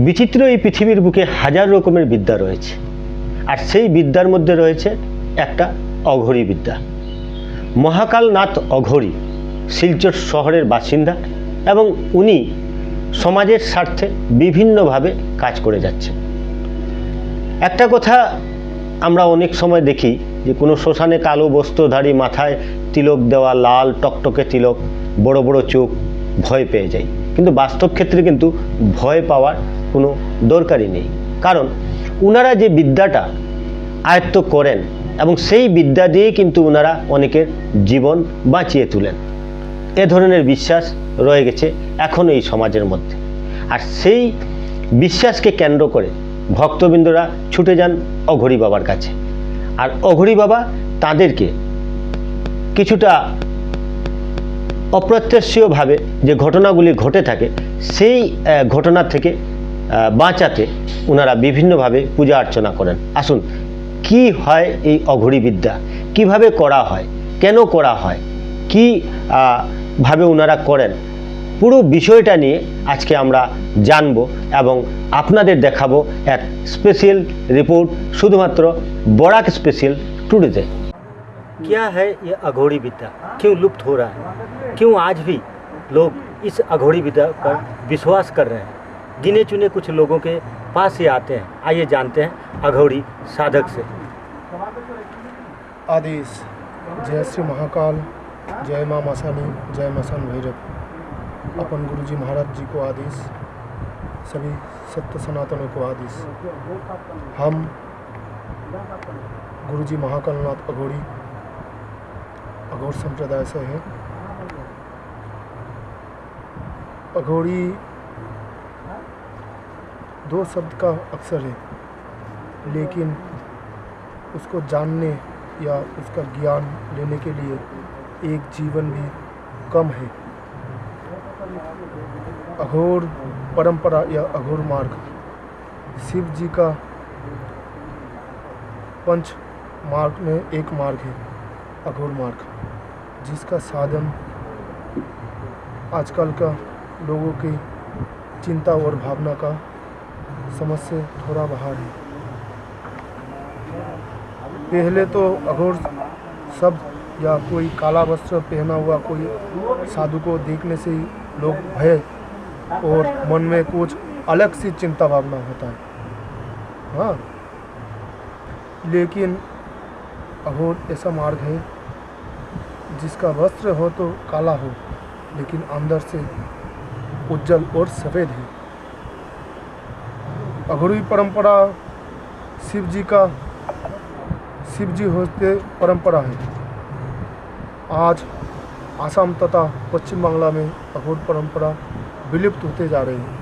বিচিত্র এই পৃথিবীর বুকে হাজার রকমের বিদ্যা রয়েছে, আর সেই বিদ্যার মধ্যে রয়েছে একটা অঘরী বিদ্যা। মহাকালনাথ অঘরী শিলচর শহরের বাসিন্দা এবং উনি সমাজের স্বার্থে বিভিন্নভাবে কাজ করে যাচ্ছেন। একটা কথা আমরা অনেক সময় দেখি যে কোনো শ্মশানে কালো বস্ত্রধারী, মাথায় তিলক দেওয়া, লাল টকটকে তিলক, বড় বড় চোখ, ভয় পেয়ে যায়। কিন্তু বাস্তব ক্ষেত্রে কিন্তু ভয় পাওয়ার কোনো দরকারই নেই, কারণ ওনারা যে বিদ্যাটা আয়ত্ত করেন এবং সেই বিদ্যা দিয়ে কিন্তু ওনারা অনেকের জীবন বাঁচিয়ে তোলেন। এ ধরনের বিশ্বাস রয়ে গেছে এখন এই সমাজের মধ্যে, আর সেই বিশ্বাসকে কেন্দ্র করে ভক্তবৃন্দরা ছুটে যান অঘরী বাবার কাছে। আর অঘরী বাবা তাদেরকে কিছুটা অপ্রত্যাশীয়ভাবে যে ঘটনাগুলি ঘটে থাকে সেই ঘটনা থেকে বাঁচাতে ওনারা বিভিন্নভাবে পূজা অর্চনা করেন। আসুন, কি হয় এই অঘরী বিদ্যা, কিভাবে করা হয়, কেন করা হয়, কি ভাবে ওনারা করেন, পুরো বিষয়টা নিয়ে আজকে আমরা জানবো এবং আপনাদের দেখাবো এক স্পেশাল রিपोर्ट শুধুমাত্র বরাক স্পেশাল টুডেতে। क्या है ये अघोरी विद्या, क्यों लुप्त हो रहा है, क्यों आज भी लोग इस अघोरी विद्या पर विश्वास कर रहे हैं? गिने चुने कुछ लोगों के पास ही आते हैं। आइए जानते हैं अघोरी साधक से। आदेश। जय श्री महाकाल, जय माँ मसानी, जय मसान भैरव। अपन गुरुजी महाराज जी को आदेश, सभी सत्य सनातनों को आदेश। हम गुरुजी महाकालनाथ अघोरी अघोर संप्रदाय से हैं। अघोरी दो शब्द का अक्षर है, लेकिन उसको जानने या उसका ज्ञान लेने के लिए एक जीवन भी कम है। अघोर परंपरा या अघोर मार्ग शिव जी का पंच मार्ग में एक मार्ग है, अघोर मार्ग, जिसका साधन आजकल का लोगों की चिंता और भावना का समझ से थोड़ा बाहर है। पहले तो अघोर शब्द या कोई काला वस्त्र पहना हुआ कोई साधु को देखने से ही लोग भय और मन में कुछ अलग सी चिंता भावना होता है। हाँ, लेकिन अघोर ऐसा मार्ग है जिसका वस्त्र हो तो काला हो, लेकिन अंदर से उज्जवल और सफ़ेद है। अघोरी परंपरा शिव जी होते परंपरा है। आज आसाम तथा पश्चिम बांग्ला में अघोर परंपरा विलुप्त होते जा रहे हैं।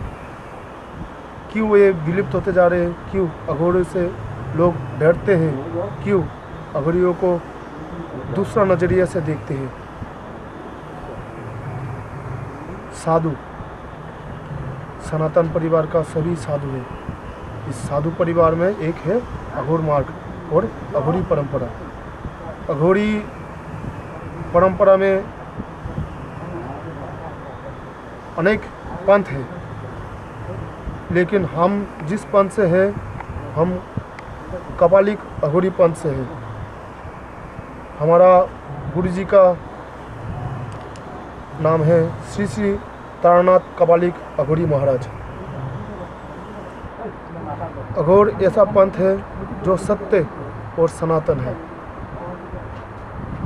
क्यों ये विलुप्त होते जा रहे हैं? क्यों अघोरी से लोग डरते हैं? क्यों अघोरियों को दूसरा नज़रिया से देखते हैं? साधु सनातन परिवार का सभी साधु है। इस साधु परिवार में एक है अघोर मार्ग और अघोरी परंपरा। अघोरी परंपरा में अनेक पंथ है, लेकिन हम जिस पंथ से है, हम कपालिक अघोरी पंथ से है। हमारा गुरु जी का नाम है श्री श्री तारानाथ कपालिक अघोरी महाराज। अघोर ऐसा पंथ है जो सत्य और सनातन है।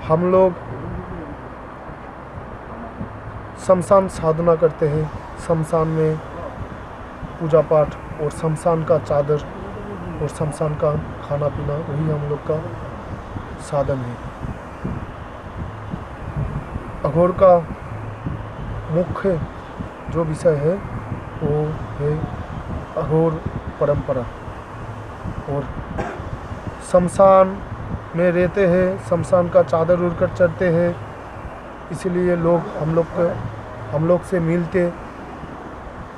हम लोग शमशान साधना करते हैं, शमशान में पूजा पाठ और शमशान का चादर और शमशान का खाना पीना, वही हम लोग का साधन है। अघोर का मुख्य जो विषय है वो है अघोर परंपरा। और शमशान में रहते हैं, शमशान का चादर उड़कर चढ़ते हैं, इसलिए लोग हम लोग से मिलते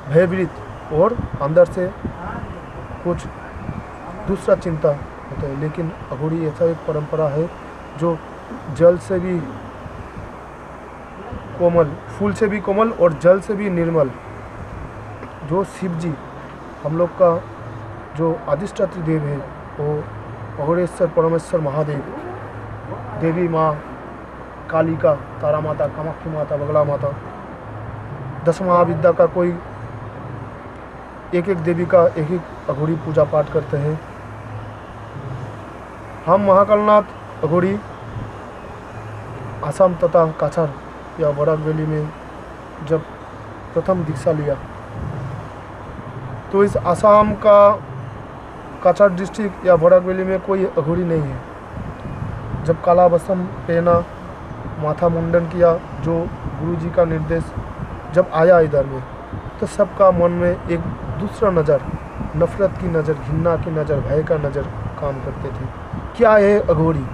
भयभीत और अंदर से कुछ दूसरा चिंता होता है। लेकिन अघोरी ऐसा एक परंपरा है जो जल से भी कोमल, फूल से भी कोमल और जल से भी निर्मल, जो शिव जी हम लोग का जो अधिष्ठात्री देव है वो अघोरेश्वर परमेश्वर महादेव, देवी माँ कालिका, तारा माता, कामाख्या माता, बगला माता, 10 महाविद्या का कोई एक एक देवी का एक एक अघोरी पूजा पाठ करते हैं। हम महाकालनाथ अघोरी आसाम तथा काछार या बराक वैली में जब प्रथम दीक्षा लिया तो इस आसाम का काछार डिस्ट्रिक्ट या बराक वैली में कोई अघोरी नहीं है। जब काला वस्त्रम पहना, माथा मुंडन किया, जो गुरुजी का निर्देश जब आया इधर में, तो सबका मन में एक दूसरा नज़र, नफरत की नज़र, घृणा की नज़र, भय का नज़र काम करते थे। क्या है अघोरी?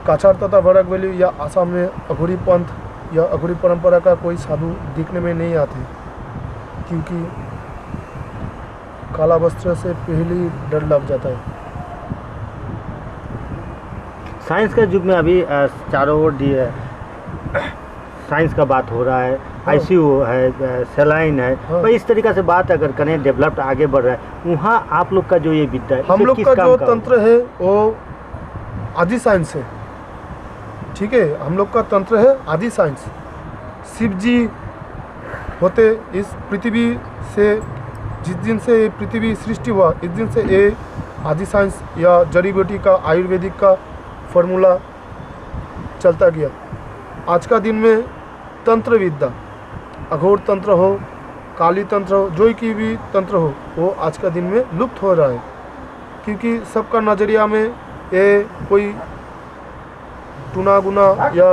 काछार तथा बराक वैली या आसाम में अघोरी पंथ या अघोरी परंपरा का कोई साधु दिखने में नहीं आते, क्योंकि काला वस्त्र से पहले ही डर लग जाता है। साइंस के युग में अभी चारों ओर साइंस का बात हो रहा है, आईसीयू है, सेलाइन है, हाँ। तो इस तरीक़ा से बात अगर करें, डेवलप्ड आगे बढ़ रहा है, वहाँ आप लोग का जो ये विद्या है, हम इसे लोग किस का काम जो का तंत्र है वो आदि साइंस है, ठीक है। हम लोग का तंत्र है आदि साइंस। शिव जी होते इस पृथ्वी से, जिस दिन से ये पृथ्वी सृष्टि हुआ, इस दिन से ये आदि साइंस या जड़ी बूटी का, आयुर्वेदिक का फॉर्मूला चलता गया। आज का दिन में तंत्र विद्या, अघोर तंत्र हो, काली तंत्र हो, जो की भी तंत्र हो, वो आज का दिन में लुप्त हो रहा है, क्योंकि सबका नज़रिया में ये कोई टूना गुना या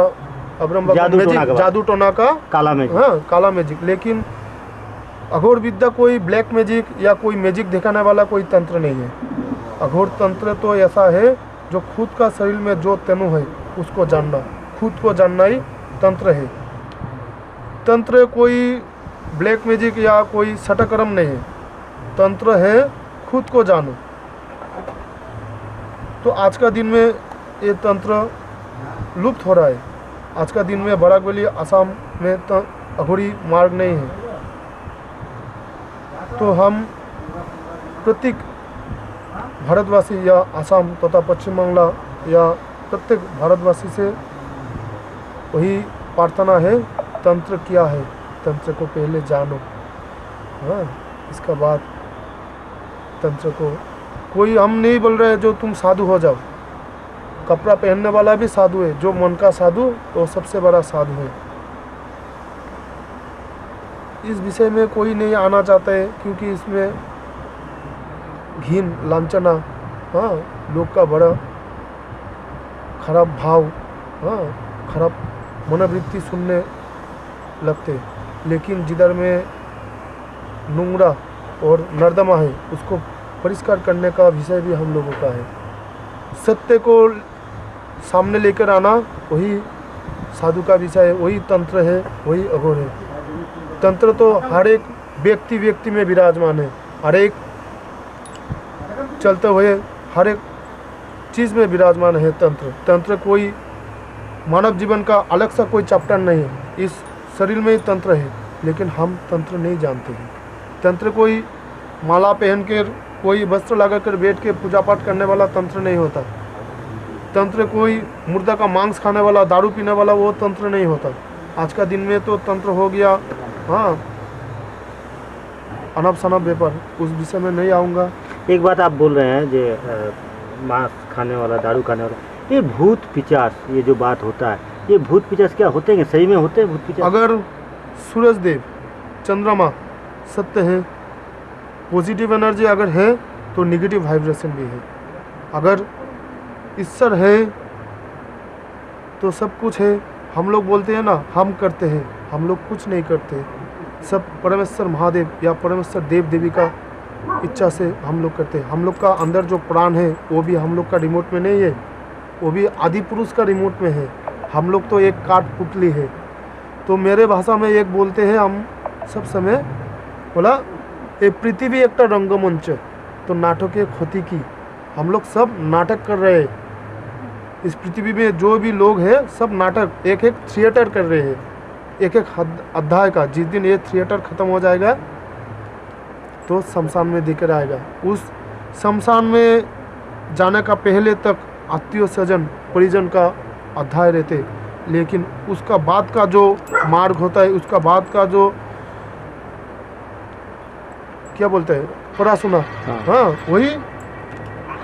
अब्रम जादू टोना का काला में, हाँ, काला मैजिक। लेकिन अघोर विद्या कोई ब्लैक मैजिक या कोई मैजिक दिखाने वाला कोई तंत्र नहीं है। अघोर तंत्र तो ऐसा है जो खुद का शरीर में जो तनु है उसको जानना, खुद को जानना ही तंत्र है। तंत्र कोई ब्लैक मैजिक या कोई सटकर्म नहीं है, तंत्र है खुद को जानो। तो आज का दिन में ये तंत्र लुप्त हो रहा है। आज का दिन में बराक वैली आसाम में अघोरी मार्ग नहीं है। तो हम प्रत्येक भारतवासी या आसाम तथा पश्चिम बांग्ला या प्रत्येक भारतवासी से वही प्रार्थना है, तंत्र क्या है, तंत्र को पहले जानो, हाँ, इसका बाद तंत्र को। कोई हम नहीं बोल रहे जो तुम साधु हो जाओ, कपड़ा पहनने वाला भी साधु है, जो मन का साधु वो सबसे बड़ा साधु है। इस विषय में कोई नहीं आना चाहता है, क्योंकि इसमें घिन, लांछना, हाँ, लोग का बड़ा खराब भाव, हाँ, खराब मनोवृत्ति सुनने लगते। लेकिन जिधर में नुंगरा और नर्दमा है उसको परिष्कार करने का विषय भी हम लोगों का है। सत्य को सामने लेकर आना वही साधु का विषय है, वही तंत्र है, वही अघोर है। तंत्र तो हर एक व्यक्ति में विराजमान है, हर एक चलते हुए हर एक चीज़ में विराजमान है तंत्र। तंत्र कोई मानव जीवन का अलग सा कोई चैप्टर नहीं है, इस शरीर में ही तंत्र है, लेकिन हम तंत्र नहीं जानते हैं। तंत्र कोई माला पहन कर, कोई वस्त्र लगा कर बैठ के पूजा पाठ करने वाला तंत्र नहीं होता। तंत्र कोई मुर्दा का मांस खाने वाला, दारू पीने वाला, वो तंत्र नहीं होता। आज का दिन में तो तंत्र हो गया, हाँ, अनब सनब व्यापार, उस विषय में नहीं आऊँगा। एक बात आप बोल रहे हैं जो मांस खाने वाला, दारू खाने वाला, ये भूत पिचास, ये जो बात होता है, ये भूत पिचास क्या होते हैं, सही में होते हैं भूत पिचास? अगर सूरज देव, चंद्रमा सत्य है, पॉजिटिव एनर्जी अगर है तो नेगेटिव वाइब्रेशन भी है। अगर ईश्वर है तो सब कुछ है। हम लोग बोलते हैं ना हम करते हैं, हम लोग कुछ नहीं करते, सब परमेश्वर महादेव या परमेश्वर देव देवी का इच्छा से हम लोग करते हैं। हम लोग का अंदर जो प्राण है वो भी हम लोग का रिमोट में नहीं है, वो भी आदि पुरुष का रिमोट में है। हम लोग तो एक काठपुतली है। तो मेरे भाषा में एक बोलते हैं हम सब समय, बोला ये पृथ्वी एक रंगमंच, तो नाटक एक होती की, हम लोग सब नाटक कर रहे हैं। इस पृथ्वी में जो भी लोग हैं सब नाटक, एक एक थिएटर कर रहे हैं, एक एक अध्याय का। जिस दिन ये थिएटर ख़त्म हो जाएगा तो शमशान में देकर आएगा। उस शमशान में जाने का पहले तक आत्मीय स्वजन परिजन का अध्याय रहते, लेकिन उसका बाद का जो मार्ग होता है, उसका बाद का जो क्या बोलते हैं परासुना, हाँ वही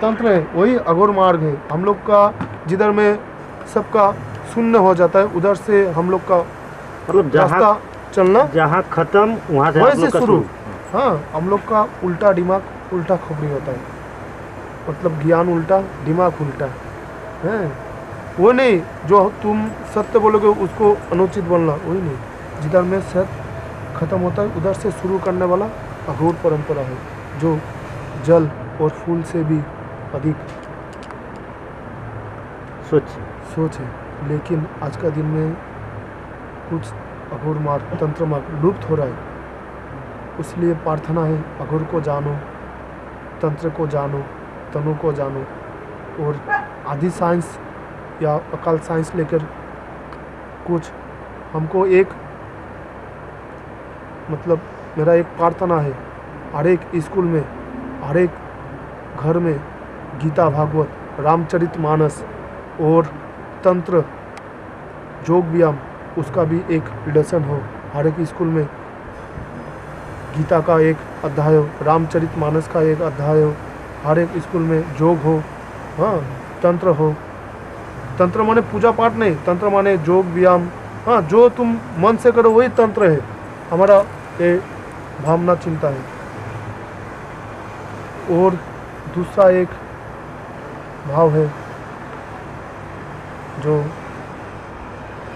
तंत्र है, वही अघोर मार्ग है। हम लोग का जिधर में सबका शून्य हो जाता है, उधर से हम लोग का मतलब रास्ता चलना जहाँ खत्म वहाँ से आप वैसे लोग का शुरू। हाँ, हम लोग का उल्टा दिमाग उल्टा खोपड़ी होता है, मतलब ज्ञान उल्टा दिमाग उल्टा है। वो नहीं जो तुम सत्य बोलोगे उसको अनुचित बोलना, वही नहीं। जिधर में सत्य खत्म होता है उधर से शुरू करने वाला अघोर परंपरा है, जो जल और फूल से भी अधिक सोच है। लेकिन आज का दिन में कुछ अघोर मार्ग तंत्र मार्ग लुप्त हो रहा है। इसलिए प्रार्थना है, अघोर को जानो, तंत्र को जानो, तनु को जानो, और आदि साइंस या अकाल साइंस लेकर कुछ हमको एक मतलब मेरा एक प्रार्थना है, हर एक स्कूल में, हर एक घर में गीता भागवत, रामचरितमानस और तंत्र योग व्यायाम उसका भी एक लेसन हो। हर एक स्कूल में गीता का एक अध्याय हो, रामचरितमानस का एक अध्याय हो, हर एक स्कूल में योग हो, हाँ तंत्र हो। तंत्र माने पूजा पाठ नहीं, तंत्र माने योग व्यायाम, हाँ जो तुम मन से करो वही तंत्र है। हमारा ये भावना चिंता है। और दूसरा एक भाव है जो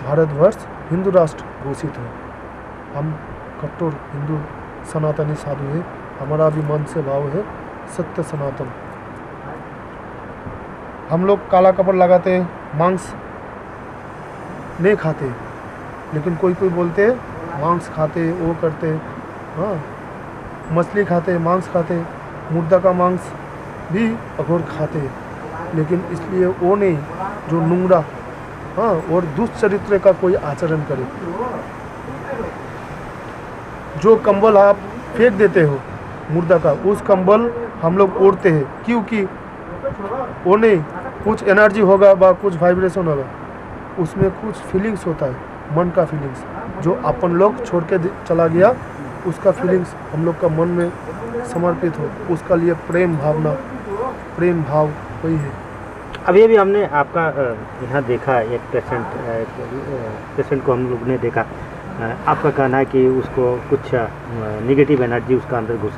भारतवर्ष हिंदू राष्ट्र घोषित है। हम कट्टर हिंदू सनातनी साधु है। हमारा भी मन से भाव है सत्य सनातन। हम लोग काला कपड़ा लगाते, मांस नहीं खाते, लेकिन कोई कोई बोलते मांस खाते, वो करते, हाँ मछली खाते, मांस खाते, मुर्दा का मांस भी अघोर खाते, लेकिन इसलिए वो नहीं जो नुंगड़ा, हाँ और दुष्ट चरित्र का कोई आचरण करे। जो कंबल आप फेंक देते हो मुर्दा का, उस कंबल हम लोग ओढ़ते हैं, क्योंकि वो नहीं कुछ एनर्जी होगा बा कुछ वाइब्रेशन होगा, उसमें कुछ फीलिंग्स होता है, मन का फीलिंग्स जो अपन लोग छोड़ के चला गया, उसका फीलिंग्स हम लोग का मन में समर्पित हो, उसका लिए प्रेम भावना, प्रेम भाव वही है। अभी हमने आपका यहाँ देखा एक पेशेंट को हम लोग ने देखा, आपका कहना है कि उसको कुछ निगेटिव एनर्जी उसका अंदर घुसा